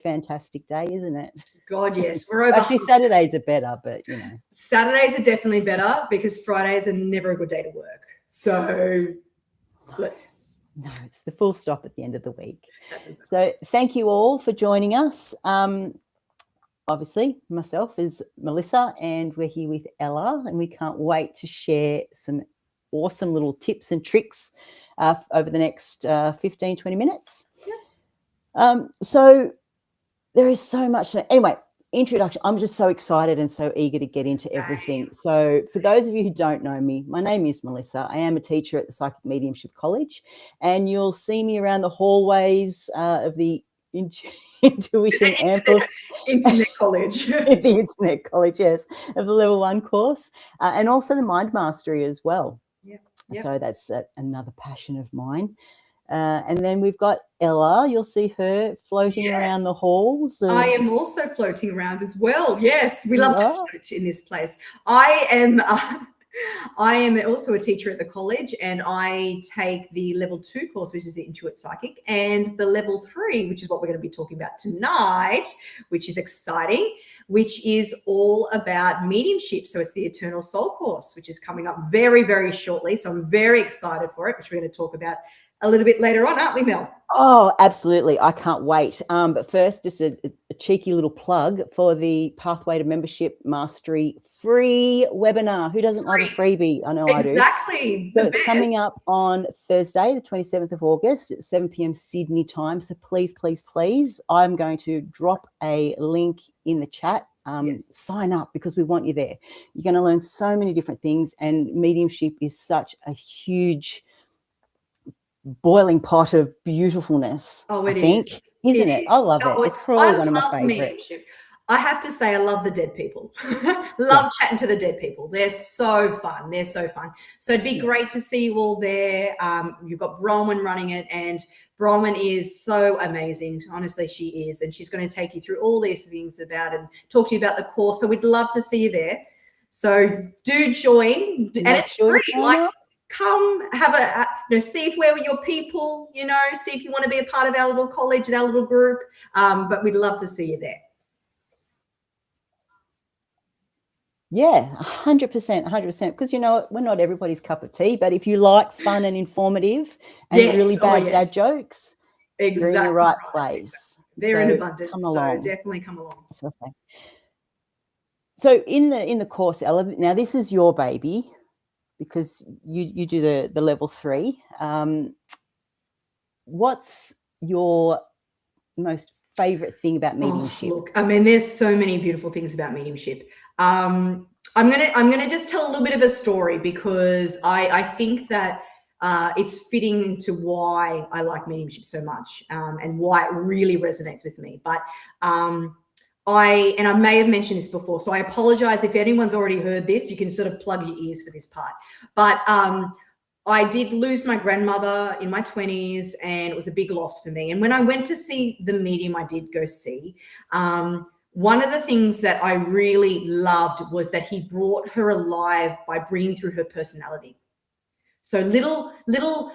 fantastic day, isn't it? God, yes. We're over. Actually, Saturdays are better, but Saturdays are definitely better because Fridays are never a good day to work. So No, it's the full stop at the end of the week. That's exactly. So thank you all for joining us. Obviously, myself is Melissa, and we're here with Ella, and we can't wait to share some awesome little tips and tricks over the next 15, 20 minutes. Yeah. So there is so much. Anyway, introduction. I'm just so excited and so eager to get into everything. So for those of you who don't know me, my name is Melissa. I am a teacher at the Psychic Mediumship College, and you'll see me around the hallways of the Intuition Internet College. The Internet College, yes, of the level 1 course, and also the Mind Mastery as well. Yep. So that's another passion of mine. And then we've got Ella. You'll see her floating around the halls. I am also floating around as well. Yes, we love to float in this place. I am also a teacher at the college, and I take the level 2 course, which is the Intuit Psychic, and the level 3, which is what we're going to be talking about tonight, which is exciting, which is all about mediumship. So it's the Eternal Soul course, which is coming up very, very shortly. So I'm very excited for it, which we're going to talk about a little bit later on, aren't we, Mel? Oh, absolutely. I can't wait. But first, just a cheeky little plug for the Pathway to Membership Mastery free webinar. Who doesn't love a freebie? I know I do. Exactly. So it's coming up on Thursday, the 27th of August at 7 p.m. Sydney time. So please, please, please, I'm going to drop a link in the chat. Sign up because we want you there. You're going to learn so many different things, and mediumship is such a huge boiling pot of beautifulness. I think, isn't it? I love it. It's probably one of my favorites. I have to say, I love the dead people. Love chatting to the dead people. They're so fun. So it'd be great to see you all there. You've got Bronwyn running it, and Bronwyn is so amazing. Honestly, she is. And she's going to take you through all these things about and talk to you about the course. So we'd love to see you there. So do join. And it's free. Come have see if we're your people, see if you want to be a part of our little college and our little group. But we'd love to see you there. Yeah, 100%. Because we're not everybody's cup of tea, but if you like fun and informative and really bad dad jokes, you're in the right place. They're in abundance. Come along. So definitely come along. That's what I say. So in the course, Ella, now this is your baby, because you do the level 3. What's your most favorite thing about mediumship? Look, there's so many beautiful things about mediumship. I'm gonna just tell a little bit of a story, because I think that it's fitting to why I like mediumship so much, and why it really resonates with me. But I may have mentioned this before, so I apologize if anyone's already heard this. You can sort of plug your ears for this part. But I did lose my grandmother in my 20s, and it was a big loss for me. And when I went to see the medium I did go see, one of the things that I really loved was that he brought her alive by bringing through her personality. So little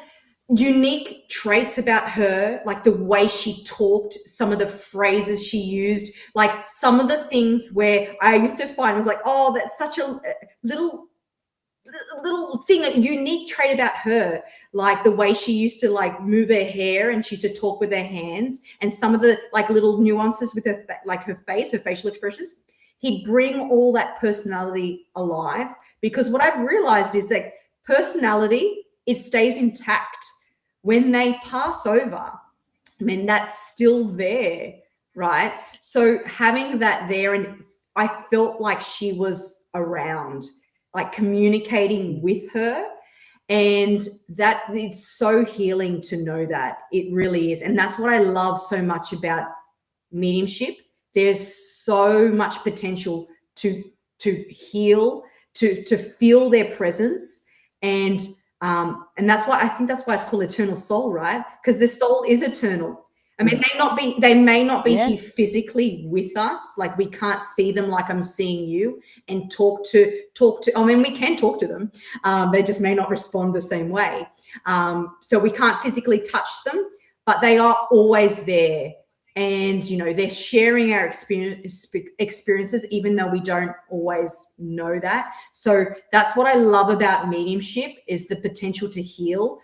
unique traits about her, like the way she talked, some of the phrases she used, like some of the things where I used to find was like, oh, that's such a little thing, a unique trait about her, like the way she used to like move her hair, and she used to talk with her hands, and some of the like little nuances with her, like her face, her facial expressions. He'd bring all that personality alive, because what I've realized is that personality, it stays intact. When they pass over, that's still there, right? So having that there, and I felt like she was around, like communicating with her, and that it's so healing to know that. It really is. And that's what I love so much about mediumship. There's so much potential to heal, to feel their presence, and that's why I think that's why it's called Eternal Soul, right? Because the soul is eternal. They may not be here physically with us, like we can't see them like I'm seeing you and talk to. We can talk to them. They just may not respond the same way. So we can't physically touch them, but they are always there and they're sharing our experiences, even though we don't always know that. So that's what I love about mediumship, is the potential to heal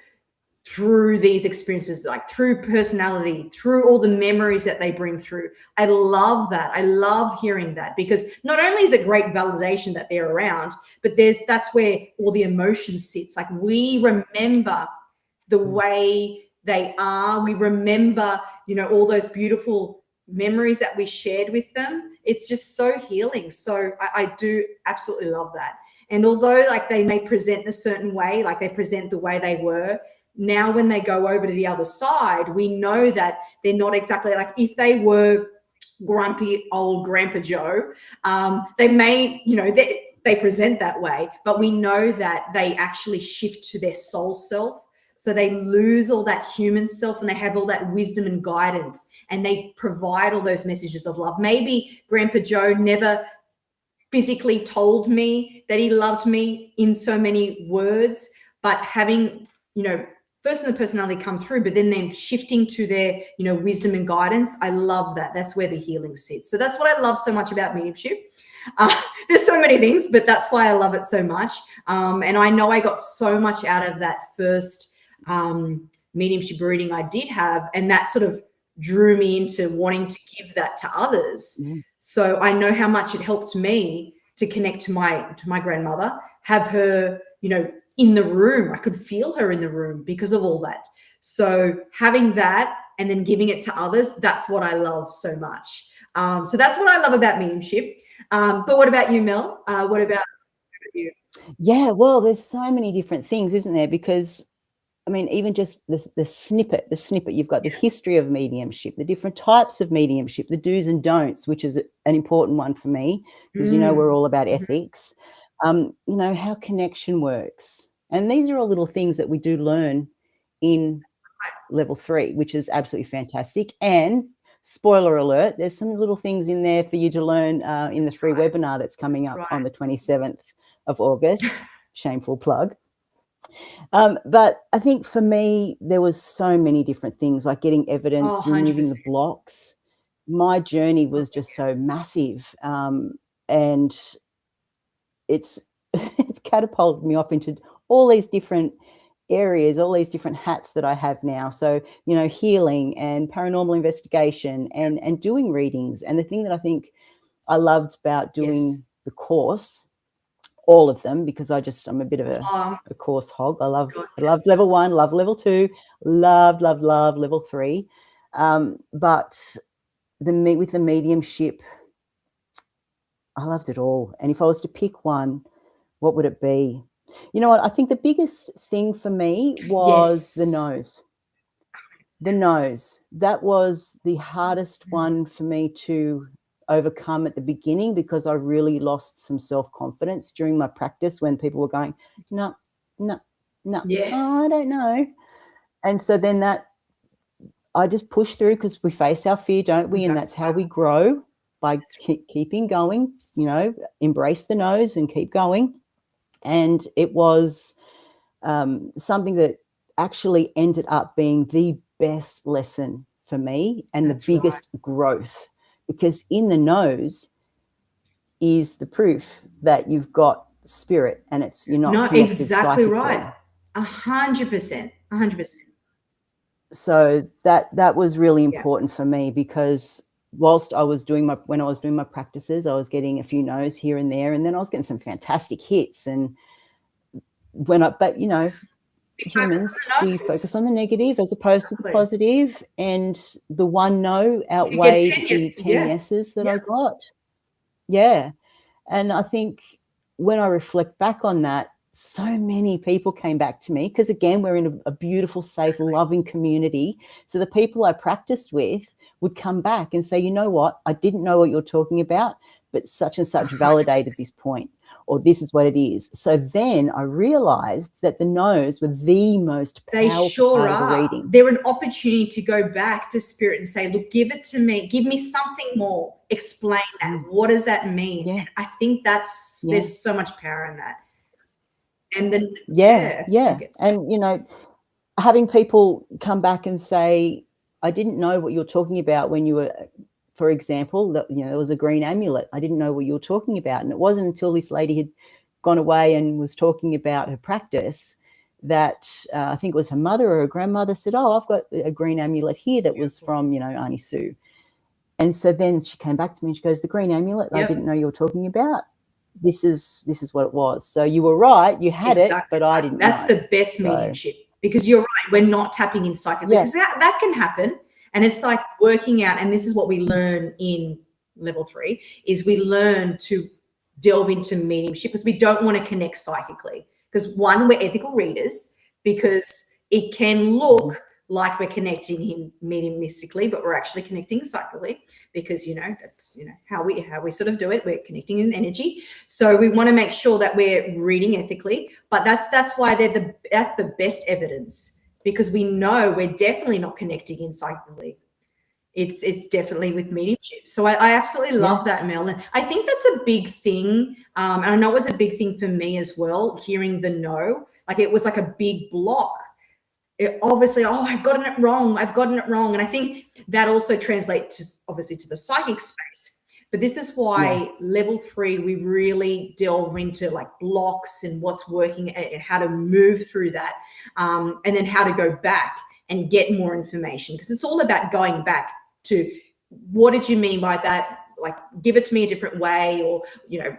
through these experiences, like through personality, through all the memories that they bring through. I love that. I love hearing that, because not only is it great validation that they're around, but that's where all the emotion sits. Like, we remember the way they are. We remember, all those beautiful memories that we shared with them. It's just so healing. So I do absolutely love that. And although, like, they may present a certain way, like they present the way they were, now when they go over to the other side, we know that they're not exactly like, if they were grumpy old Grandpa Joe, they may, they present that way, but we know that they actually shift to their soul self. So they lose all that human self, and they have all that wisdom and guidance, and they provide all those messages of love. Maybe Grandpa Joe never physically told me that he loved me in so many words, but having, first the personality come through, but then them shifting to their, wisdom and guidance. I love that. That's where the healing sits. So that's what I love so much about mediumship. There's so many things, but that's why I love it so much. And I know I got so much out of that first mediumship reading I did have, and that sort of drew me into wanting to give that to others. So I know how much it helped me to connect to my grandmother, have her, in the room. I could feel her in the room because of all that. So having that and then giving it to others, that's what I love so much. So that's what I love about mediumship. But what about you, Mel? What about you? Yeah, well, there's so many different things, isn't there? Because, I mean, even just the snippet, you've got the history of mediumship, the different types of mediumship, the do's and don'ts, which is an important one for me, because, we're all about ethics, how connection works. And these are all little things that we do learn in level 3, which is absolutely fantastic. And spoiler alert, there's some little things in there for you to learn in the free webinar that's coming up on the 27th of August. Shameful plug. But I think for me, there was so many different things, like getting evidence, removing the blocks. My journey was just so massive. And it's catapulted me off into all these different areas, all these different hats that I have now. So, healing and paranormal investigation and doing readings. And the thing that I think I loved about doing the course, all of them, because I'm a bit of a course hog. I love level 1, love level 2, love level 3. But with the mediumship, I loved it all. And if I was to pick one, what would it be? You know what? I think the biggest thing for me was the nose. The nose. That was the hardest one for me to overcome at the beginning, because I really lost some self-confidence during my practice when people were going, no, Yes. I don't know. And so then I just push through, because we face our fear, don't we? And that's how we grow, by keeping going, embrace the nose and keep going. And it was something that actually ended up being the best lesson for me, and the biggest growth, because in the nose is the proof that you've got spirit, and you're not connected exactly psychically. Right. 100%. So that was really important for me, because whilst when I was doing my practices, I was getting a few no's here and there, and then I was getting some fantastic hits. And humans, we focus on the negative as opposed to the positive, and the one no outweighed the 10 yeses that I got. Yeah. And I think when I reflect back on that, so many people came back to me, because again, we're in a beautiful, safe, loving community. So the people I practiced with would come back and say, you know what, I didn't know what you're talking about, but such and such validated this point, or this is what it is. So then I realized that the no's were the most powerful part of the reading. They're an opportunity to go back to spirit and say, look, give it to me, give me something more, explain that. What does that mean? And I think there's so much power in that. And then and having people come back and say, I didn't know what you're talking about when you were, for example, that, you know, there was a green amulet. I didn't know what you were talking about. And it wasn't until this lady had gone away and was talking about her practice that I think it was her mother or her grandmother said, oh, I've got a green amulet here that was from, you know, Auntie Sue. And so then she came back to me and she goes, the green amulet I didn't know you were talking about. This is what it was. So you were right. You had it, but I didn't That's know. the best mediumship, because you're right. We're not tapping in psychically, because that can happen. And it's like working out. And this is what we learn in level 3 is we learn to delve into mediumship because we don't want to connect psychically. Because one, we're ethical readers, because it can look like we're connecting in mediumistically, but we're actually connecting psychically, because, you know, that's, you know, how we sort of do it. We're connecting in energy. So we want to make sure that we're reading ethically, but that's why that's the best evidence, because we know we're definitely not connecting in psychically. It's definitely with mediumship. So I absolutely love that, Mel. And I think that's a big thing. And I know it was a big thing for me as well, hearing the no. Like, it was like a big block. Obviously, I've gotten it wrong. And I think that also translates obviously to the psychic space. But this is why level 3, we really delve into like blocks and what's working and how to move through that, and then how to go back and get more information, because it's all about going back to what did you mean by that? Like, give it to me a different way, or, you know,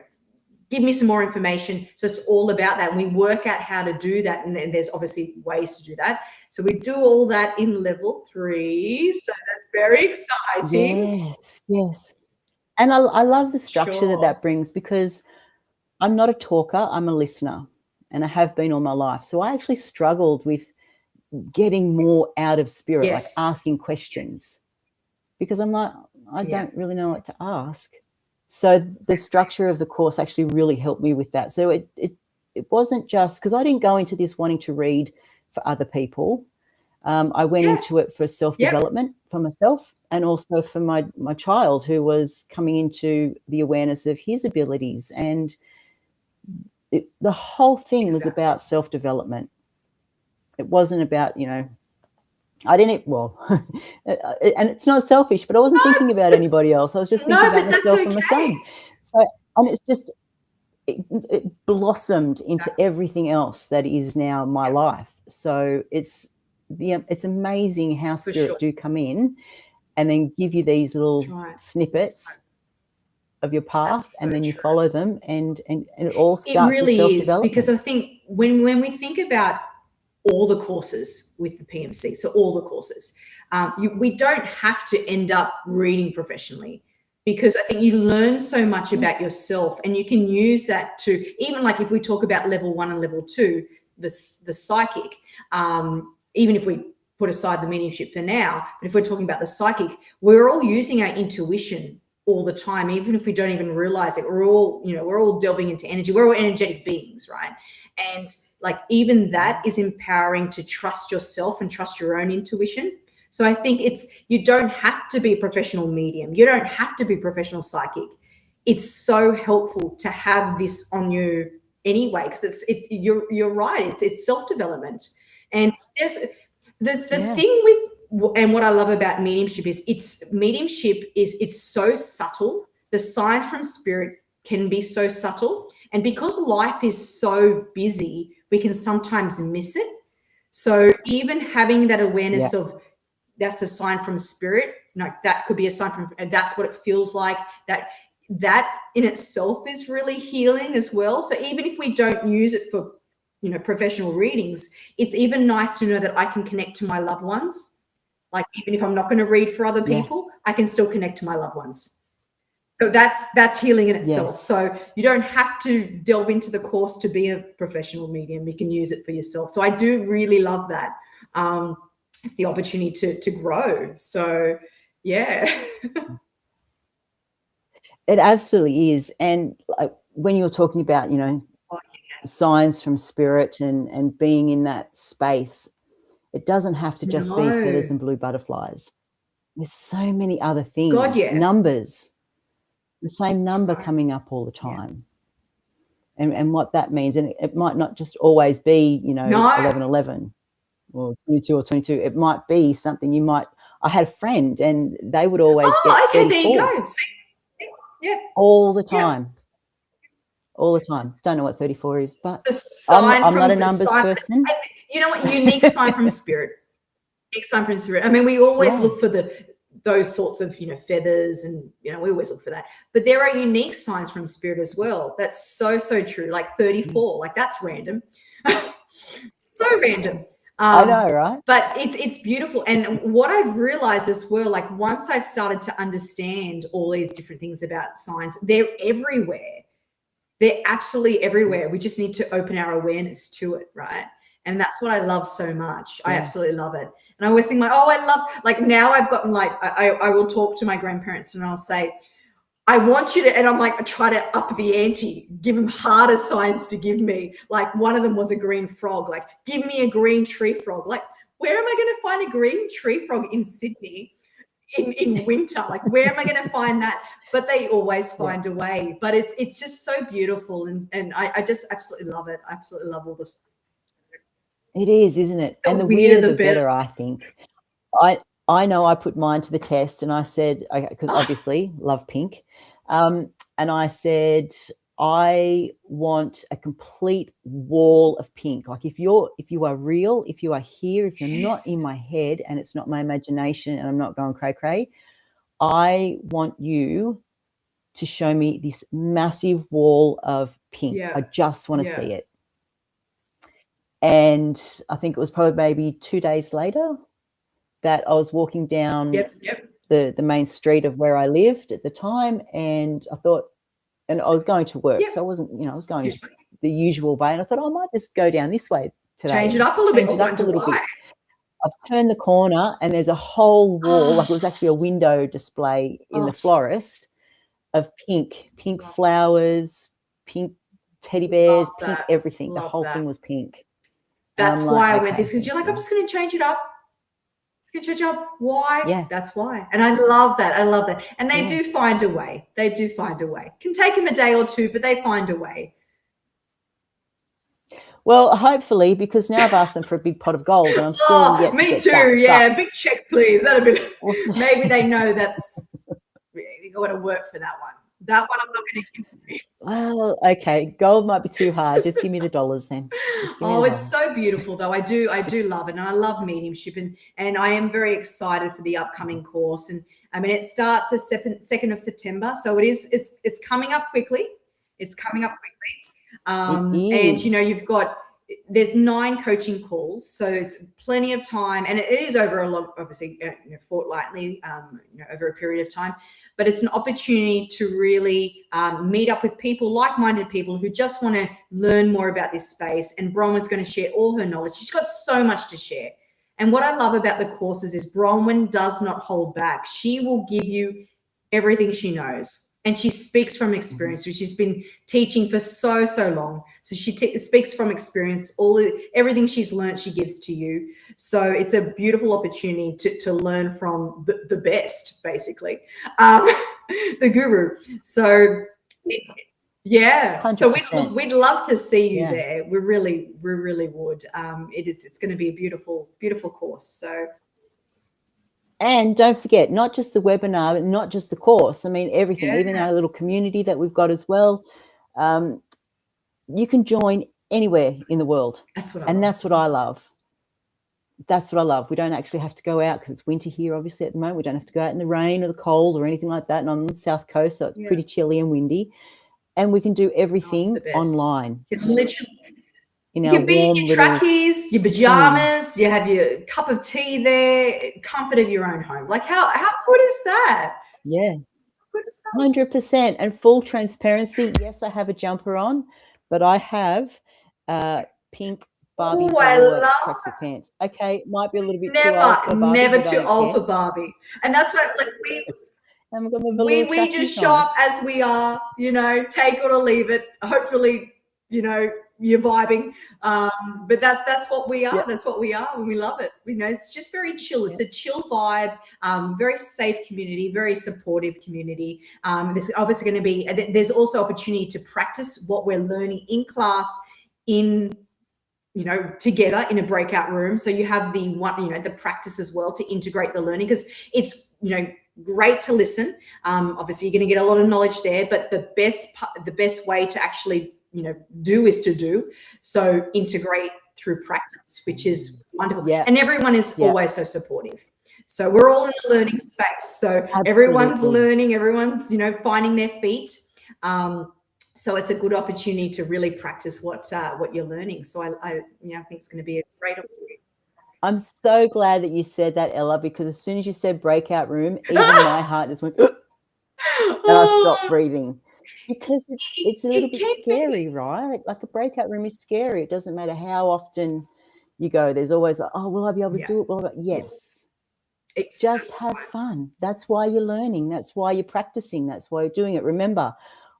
give me some more information. So it's all about that. And we work out how to do that. And there's obviously ways to do that. So we do all that in level 3. So that's very exciting. Yes. And I love the structure that brings, because I'm not a talker, I'm a listener, and I have been all my life. So I actually struggled with getting more out of spirit, like asking questions, because I'm like, I don't really know what to ask. So the structure of the course actually really helped me with that. So it wasn't just because I didn't go into this wanting to read for other people. I went into it for self-development for myself, and also for my child, who was coming into the awareness of his abilities. And the whole thing was about self-development. It wasn't about, you know, I didn't, well, and it's not selfish, but I wasn't thinking about anybody else. I was just thinking about myself and my son. So, and it's just, it blossomed into everything else that is now my life. So it's amazing how spirit do come in and then give you these little snippets of your path, and then you follow them, and it all starts with self-development. It really is, because I think when we think about all the courses with the PMC, so all the courses, we don't have to end up reading professionally, because I think you learn so much about yourself, and you can use that to, even like if we talk about level 1 and level 2, the psychic, even if we put aside the mediumship for now, but if we're talking about the psychic, we're all using our intuition all the time, even if we don't even realize it. We're all delving into energy. We're all energetic beings, right? And like, even that is empowering to trust yourself and trust your own intuition. So I think you don't have to be a professional medium. You don't have to be a professional psychic. It's so helpful to have this on you anyway, because you're right. It's self-development. And there's the thing with, and what I love about mediumship is it's so subtle. The signs from spirit can be so subtle. And because life is so busy, we can sometimes miss it. So even having that awareness of that's a sign from spirit, that could be a sign from, and that's what it feels like, that in itself is really healing as well. So even if we don't use it for, professional readings, it's even nice to know that I can connect to my loved ones. Like, even if I'm not going to read for other people, I can still connect to my loved ones. So that's healing in itself. Yes. So you don't have to delve into the course to be a professional medium. You can use it for yourself. So I do really love that. It's the opportunity to grow. So yeah. It absolutely is. And when you're talking about, signs from spirit and being in that space, it doesn't have to just be feathers and blue butterflies. There's so many other things. Numbers, the same number coming up all the time. And what that means. And it might not just always be, 1111 or 22 or 22. It might be something I had a friend and they would always get okay, 34 there you go. See? Yeah. all the time. All the time. Don't know what 34 is, but I'm not a numbers person. You know what? Unique sign from spirit. Unique sign from spirit. I mean, we always look for those sorts of, you know, feathers and, you know, we always look for that. But there are unique signs from spirit as well. That's so, so true. Like 34, like that's random. So random. I know, right? But it's beautiful. And what I've realized as well, like once I've started to understand all these different things about signs, they're everywhere. They're absolutely everywhere. We just need to open our awareness to it, right? And that's what I love so much. I absolutely love it. And I always think like, oh, I love, like now I've gotten like, I will talk to my grandparents and I'll say, I want you to, and I'm like, I try to up the ante, give them harder signs to give me. Like one of them was a green frog. Like, give me a green tree frog. Like, where am I going to find a green tree frog in Sydney in winter? Like, where am I going to find that? But they always find a way. But it's just so beautiful, and I just absolutely love it. I absolutely love all this. It is, isn't it? And the weirder the better, I think. I know I put mine to the test, and I said, because obviously love pink, and I said, I want a complete wall of pink. Like if you are real, if you are here, if you're not in my head and it's not my imagination and I'm not going cray cray, I want you to show me this massive wall of pink. I just want to see it. And I think it was probably maybe 2 days later that I was walking down the main street of where I lived at the time, and I thought, and I was going to work, so I wasn't, you know, I was going the usual way, and I thought, I might just go down this way today. Change it up a little bit. I've turned the corner and there's a whole wall, like it was actually a window display in the florist of pink flowers, pink teddy bears, pink everything. The whole thing was pink. That's why I went this, because you're like, I'm just going to change it up. Just going to change it up. Why? Yeah. That's why. And I love that. I love that. And they do find a way. They do find a way. Can take them a day or two, but they find a way. Well, hopefully, because now I've asked them for a big pot of gold, and I'm still yet to me get too. that, Yeah, big check, please. That'd be maybe they know that's you got to work for that one. That one I'm not going to give you. Well, okay, gold might be too hard. Just give me the dollars then. It's so beautiful though. I do love it, and I love mediumship, and I am very excited for the upcoming course. And I mean, it starts the 2nd of September, so it's coming up quickly. It's coming up quickly. And you know, there's 9 coaching calls, so it's plenty of time, and it is over a lot, obviously, fortnightly, over a period of time. But it's an opportunity to really meet up with people, like-minded people who just want to learn more about this space. And Bronwyn's going to share all her knowledge. She's got so much to share. And what I love about the courses is Bronwyn does not hold back. She will give you everything she knows. And she speaks from experience, which she's been teaching for so long. So she speaks from experience. Everything she's learned, she gives to you. So it's a beautiful opportunity to learn from the best, basically, the guru. So yeah, 100%. So we'd love to see you there. We really would. It's going to be a beautiful course. So. And don't forget, not just the webinar, not just the course. I mean, everything, even our little community that we've got as well. You can join anywhere in the world. That's what I love. That's what I love. We don't actually have to go out because it's winter here, obviously, at the moment. We don't have to go out in the rain or the cold or anything like that. And I'm on the south coast, so it's pretty chilly and windy. And we can do everything online. You can be in your trackies, your pajamas, you have your cup of tea there, comfort of your own home. Like how good is that? Yeah, 100%. And full transparency, yes, I have a jumper on, but I have pink Barbie tracksuit pants. Okay, might be a little bit too old for Barbie. Never too old for Barbie. And that's what we just show up as we are, take it or leave it. Hopefully, you're vibing, but that's what we are. That's what we are, and we love it. It's just very chill. It's a chill vibe, very safe community, very supportive community. There's obviously going to be, there's also opportunity to practice what we're learning in class in together in a breakout room. So you have the practice as well to integrate the learning, because it's, great to listen. Obviously you're going to get a lot of knowledge there, but the best way to actually, do is to do. So integrate through practice, which is wonderful. Yeah. And everyone is always so supportive. So we're all in the learning space. So Absolutely. everyone's learning, everyone's, finding their feet. So it's a good opportunity to really practice what you're learning. So I think it's going to be a great opportunity. I'm so glad that you said that, Ella, because as soon as you said breakout room, even my heart just went, and I stopped breathing, because it's a little bit scary, right? Like a breakout room is scary. It doesn't matter how often you go. There's always like, oh, will I be able to do it? Well, yes. Just have fun. That's why you're learning. That's why you're practicing. That's why you're doing it. Remember,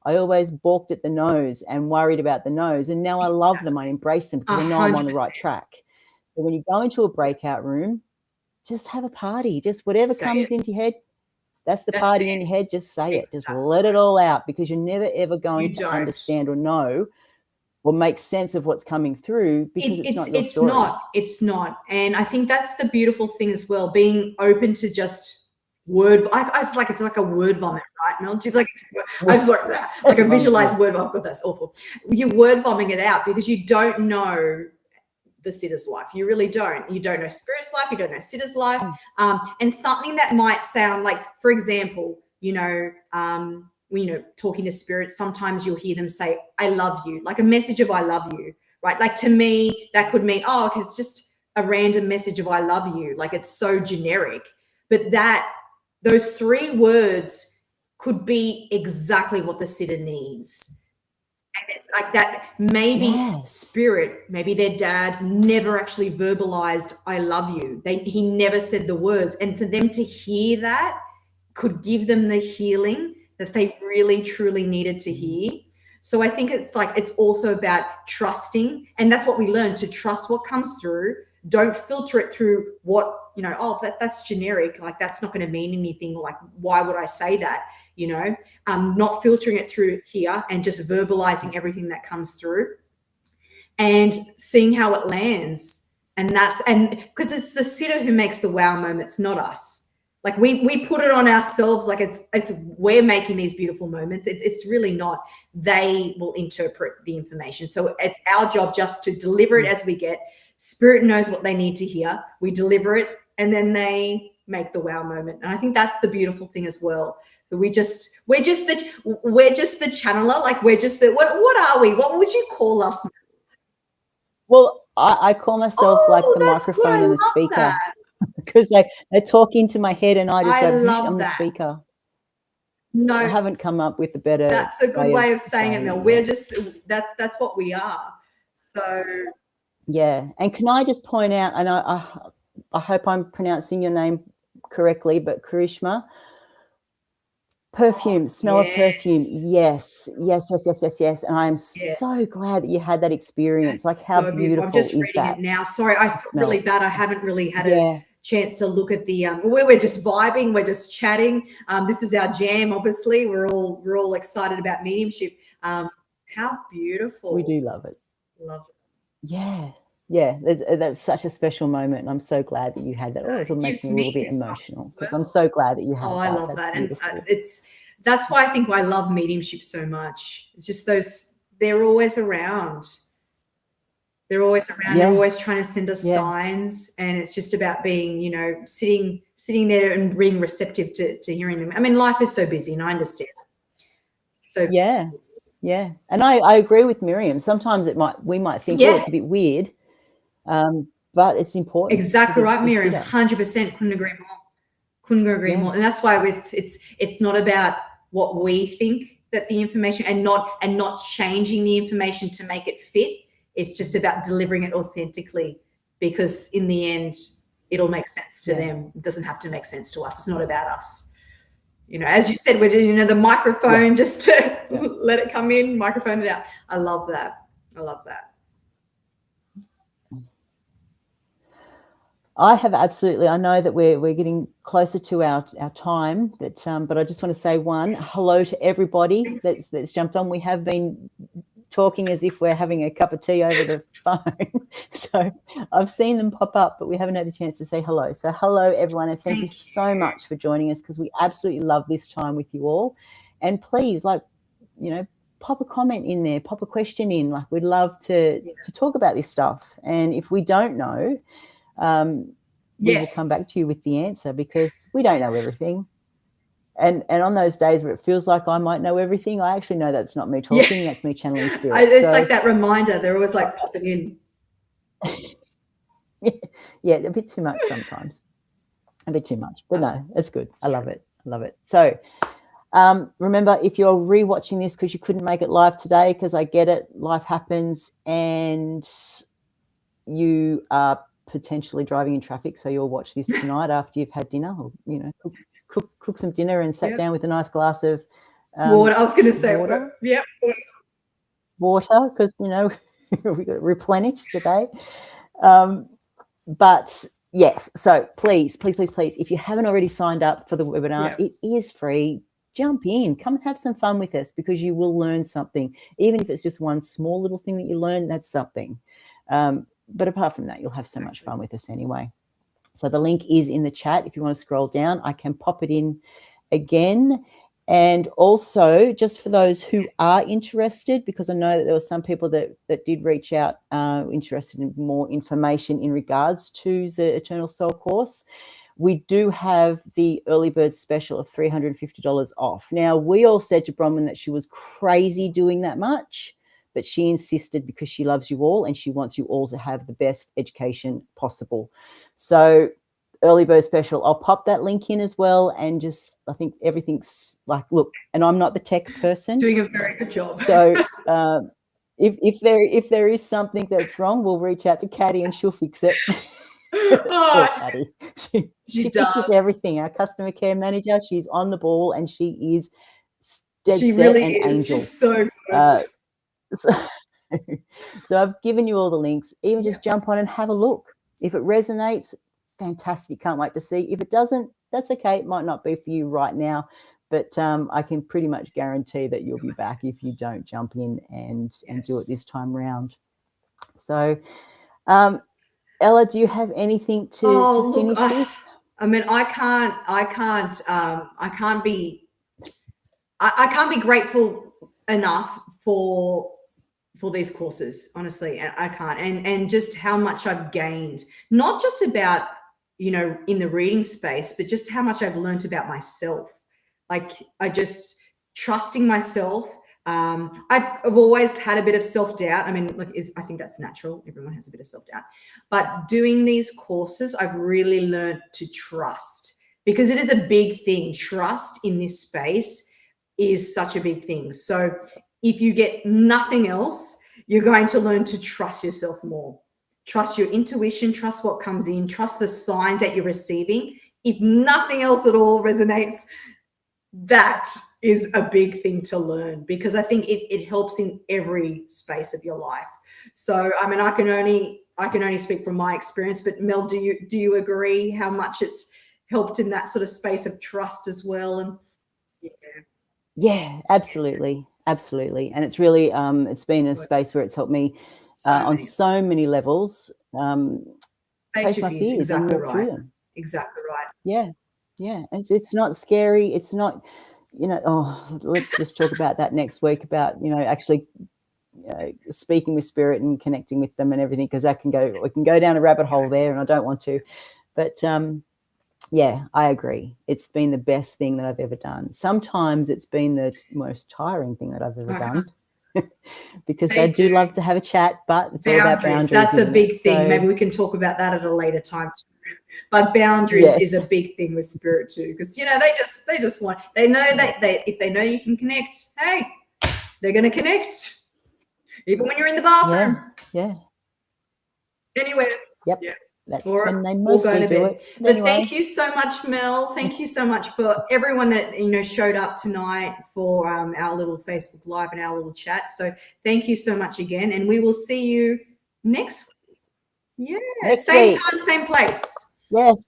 I always balked at the no's and worried about the no's, and now I love them. I embrace them because I know I'm on the right track. So when you go into a breakout room, just have a party. Just whatever comes into your head, that's the party in your head. Just say it. Just let it all out, because you're never, ever going to understand or know or make sense of what's coming through, because it's not your story. It's not. And I think that's the beautiful thing as well, being open to just word. It's like a word vomit, right? Mel? I just like a visualized word vomit. God, that's awful. You word vomiting it out because you don't know the sitter's life. You really don't. You don't know spirit's life. You don't know sitter's life. And something that might sound like, for example, when talking to spirits, sometimes you'll hear them say, I love you, like a message of I love you, right? Like to me, that could mean, okay, it's just a random message of I love you. Like it's so generic. But those 3 words could be exactly what the sitter needs. And it's like that, maybe spirit, maybe their dad never actually verbalized, I love you. He never said the words. And for them to hear that could give them the healing that they really, truly needed to hear. So I think it's also about trusting. And that's what we learn, to trust what comes through. Don't filter it through what, that's generic. Like that's not going to mean anything. Like, why would I say that? Not filtering it through here and just verbalizing everything that comes through and seeing how it lands. And because it's the sitter who makes the wow moments, not us. Like we put it on ourselves. Like it's we're making these beautiful moments. It's really not. They will interpret the information. So it's our job just to deliver it as we get. Spirit knows what they need to hear. We deliver it, and then they make the wow moment. And I think that's the beautiful thing as well. We're just the channeler. Like we're just the, what are we? What would you call us? Well, I call myself like the microphone and the speaker, because they talk into my head and I just go, I'm the speaker. No, I haven't come up with a better. That's a good way of saying it, Mel. We're just that's what we are. So yeah, and can I just point out, and I hope I'm pronouncing your name correctly, but Karishma. Perfume, smell of perfume. Yes. And I am so glad that you had that experience. That's like how so beautiful I'm just reading it now. Sorry, I feel really bad. I haven't really had a chance to look at the we're just vibing, we're just chatting. This is our jam, obviously. We're all excited about mediumship. How beautiful. We do love it. Love it. Yeah, that's such a special moment, and I'm so glad that you had that. It makes me a little bit emotional because I'm so glad that you had that. I love that, and that's why I think I love mediumship so much. It's just they're always around. They're always around. They're always trying to send us signs, and it's just about being, sitting there and being receptive to hearing them. I mean, life is so busy, and I understand. So yeah, and I agree with Miriam. Sometimes we might think, it's a bit weird. But it's important. Exactly right, Miriam. 100%. Couldn't agree more. And that's why it's not about what we think that the information and not changing the information to make it fit. It's just about delivering it authentically, because in the end, it'll make sense to them. It doesn't have to make sense to us. It's not about us. As you said, we're the microphone just to let it come in, microphone it out. I love that. I have absolutely. I know that we're getting closer to our time, but I just want to say hello to everybody that's jumped on. We have been talking as if we're having a cup of tea over the phone. So I've seen them pop up, but we haven't had a chance to say hello. So hello, everyone, and thank you so much for joining us, because we absolutely love this time with you all. And please, pop a comment in there, pop a question in. Like, we'd love to talk about this stuff. And if we don't know, we will come back to you with the answer, because we don't know everything. And on those days where it feels like I might know everything, I actually know that's not me talking, that's me channeling spirit. It's like that reminder. They're always like popping in. Yeah, a bit too much sometimes. A bit too much. But no, it's good. I love it. I love it. So remember, if you're rewatching this because you couldn't make it live today, because I get it, life happens, and you are potentially driving in traffic, so you'll watch this tonight after you've had dinner, or cook some dinner and sat down with a nice glass of water. I was going to say water. Yep. Water, because we got to replenish the day. But yes, so please, if you haven't already signed up for the webinar, it is free. Jump in, come and have some fun with us, because you will learn something. Even if it's just one small little thing that you learn, that's something. But apart from that, you'll have so much fun with us anyway. So the link is in the chat. If you want to scroll down, I can pop it in again. And also, just for those who are interested, because I know that there were some people that did reach out interested in more information in regards to the Eternal Soul course, we do have the early bird special of $350 off. Now, we all said to Bronwyn that she was crazy doing that much, but she insisted, because she loves you all and she wants you all to have the best education possible. So early bird special, I'll pop that link in as well. And just, I think everything's like, look, and I'm not the tech person. Doing a very good job. So if there is something that's wrong, we'll reach out to Caddy and she'll fix it. Oh, Caddy. She does fixes everything. Our customer care manager, she's on the ball, and she is dead she set really and is. angel. She's so good. So I've given you all the links. Even just jump on and have a look. If it resonates, fantastic. Can't wait to see. If it doesn't, that's okay. It might not be for you right now, but I can pretty much guarantee that you'll be back if you don't jump in and do it this time round. So, Ella, do you have anything to finish with? I mean, I can't be grateful enough for these courses, honestly. I can't. And just how much I've gained, not just about, in the reading space, but just how much I've learned about myself. Like, I just trusting myself. I've always had a bit of self-doubt. I mean, I think that's natural. Everyone has a bit of self-doubt. But doing these courses, I've really learned to trust, because it is a big thing. Trust in this space is such a big thing. So if you get nothing else, you're going to learn to trust yourself more. Trust your intuition, trust what comes in, trust the signs that you're receiving. If nothing else at all resonates, that is a big thing to learn, because I think it helps in every space of your life. So, I mean, I can only speak from my experience, but Mel, do you agree how much it's helped in that sort of space of trust as well? And yeah, absolutely. Absolutely. And it's really, it's been a space where it's helped me on so many levels. Face my fears, exactly and right. them. Exactly right. Yeah. Yeah. It's not scary. It's not, let's just talk about that next week, about, actually speaking with spirit and connecting with them and everything, because we can go down a rabbit hole there, and I don't want to. But yeah, I agree. It's been the best thing that I've ever done. Sometimes it's been the most tiring thing that I've ever done, because they do love to have a chat, but it's all about boundaries. That's a big thing. So, maybe we can talk about that at a later time too. But boundaries is a big thing with spirit too, because they just want, they know that if they know you can connect, hey, they're going to connect, even when you're in the bathroom. Yeah. Anyway. Yep. Yeah. That's when they mostly do it. But anyway. Thank you so much, Mel. Thank you so much for everyone that showed up tonight for our little Facebook Live and our little chat. So thank you so much again, and we will see you next week. Yeah, same time, same place. Yes.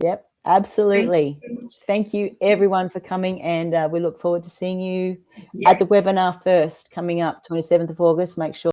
Yep. Absolutely. Thank you so much. Thank you everyone for coming, and we look forward to seeing you at the webinar first coming up 27th of August. Make sure